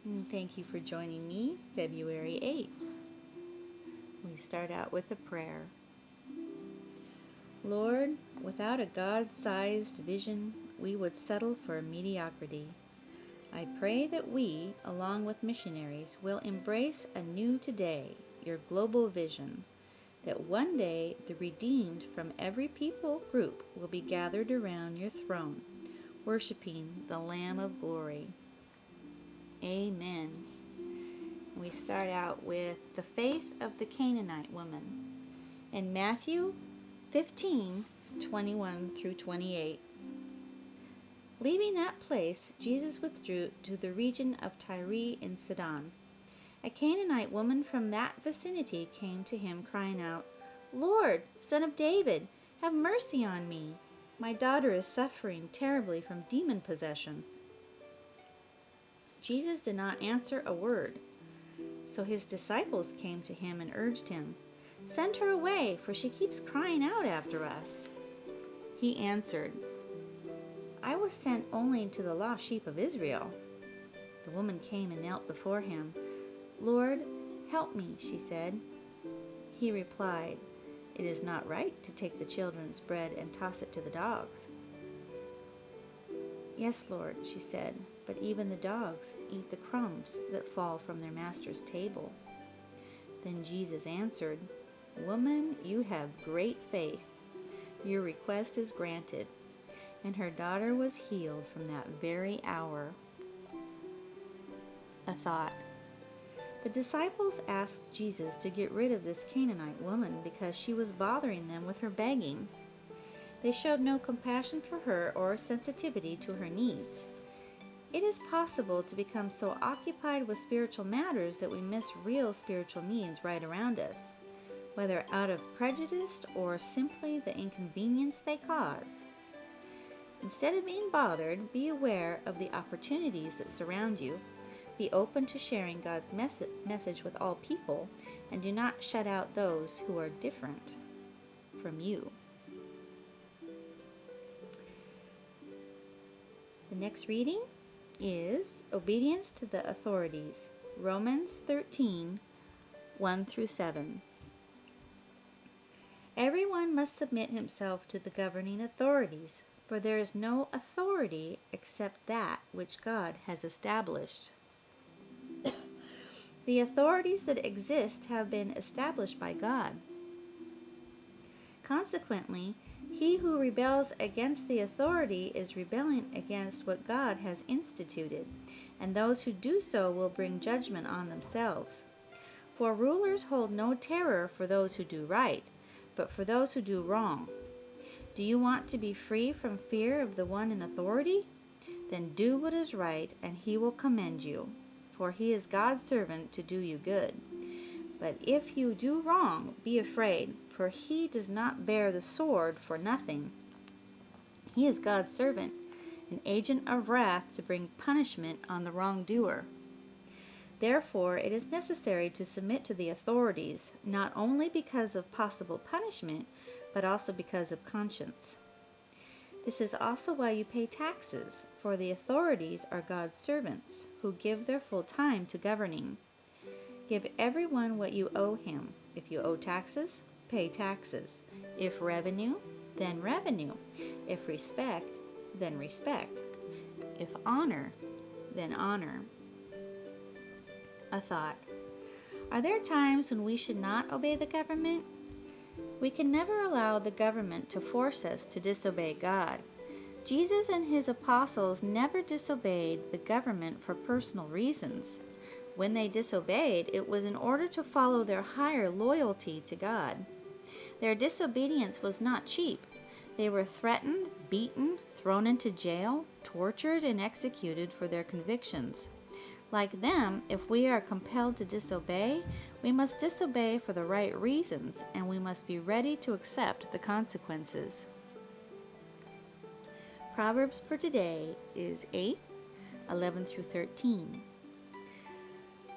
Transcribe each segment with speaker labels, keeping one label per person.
Speaker 1: And thank you for joining me, February 8th. We start out with a prayer. Lord, without a God-sized vision, we would settle for mediocrity. I pray that we, along with missionaries, will embrace anew today your global vision, that one day the redeemed from every people group will be gathered around your throne, worshiping the Lamb of glory. Amen. We start out with the faith of the Canaanite woman. In Matthew 15:21 through 28. Leaving that place, Jesus withdrew to the region of Tyre and Sidon. A Canaanite woman from that vicinity came to him, crying out, "Lord, Son of David, have mercy on me. My daughter is suffering terribly from demon possession." Jesus did not answer a word. So his disciples came to him and urged him, "Send her away, for she keeps crying out after us." He answered, "I was sent only to the lost sheep of Israel." The woman came and knelt before him. "Lord, help me," she said. He replied, "It is not right to take the children's bread and toss it to the dogs." "Yes, Lord," she said, "but even the dogs eat the crumbs that fall from their master's table." Then Jesus answered, "Woman, you have great faith. Your request is granted." And her daughter was healed from that very hour. A thought. The disciples asked Jesus to get rid of this Canaanite woman because she was bothering them with her begging. They showed no compassion for her or sensitivity to her needs. It is possible to become so occupied with spiritual matters that we miss real spiritual needs right around us, whether out of prejudice or simply the inconvenience they cause. Instead of being bothered, be aware of the opportunities that surround you. Be open to sharing God's message with all people, and do not shut out those who are different from you. The next reading is Obedience to the Authorities, Romans 13:1 through 7. Everyone must submit himself to the governing authorities, for there is no authority except that which God has established. The authorities that exist have been established by God. Consequently, he who rebels against the authority is rebelling against what God has instituted, and those who do so will bring judgment on themselves. For rulers hold no terror for those who do right, but for those who do wrong. Do you want to be free from fear of the one in authority? Then do what is right, and he will commend you, for he is God's servant to do you good. But if you do wrong, be afraid, for he does not bear the sword for nothing. He is God's servant, an agent of wrath to bring punishment on the wrongdoer. Therefore, it is necessary to submit to the authorities, not only because of possible punishment, but also because of conscience. This is also why you pay taxes, for the authorities are God's servants, who give their full time to governing. Give everyone what you owe him. If you owe taxes, pay taxes. If revenue, then revenue. If respect, then respect. If honor, then honor. A thought. Are there times when we should not obey the government? We can never allow the government to force us to disobey God. Jesus and his apostles never disobeyed the government for personal reasons. When they disobeyed, it was in order to follow their higher loyalty to God. Their disobedience was not cheap. They were threatened, beaten, thrown into jail, tortured, and executed for their convictions. Like them, if we are compelled to disobey, we must disobey for the right reasons, and we must be ready to accept the consequences. Proverbs for today is 8:11 through 13.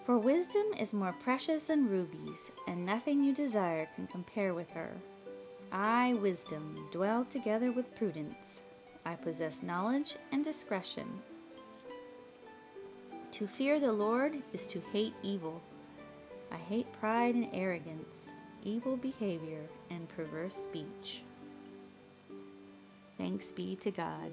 Speaker 1: For wisdom is more precious than rubies, and nothing you desire can compare with her. I, wisdom, dwell together with prudence. I possess knowledge and discretion. To fear the Lord is to hate evil. I hate pride and arrogance, evil behavior, and perverse speech. Thanks be to God.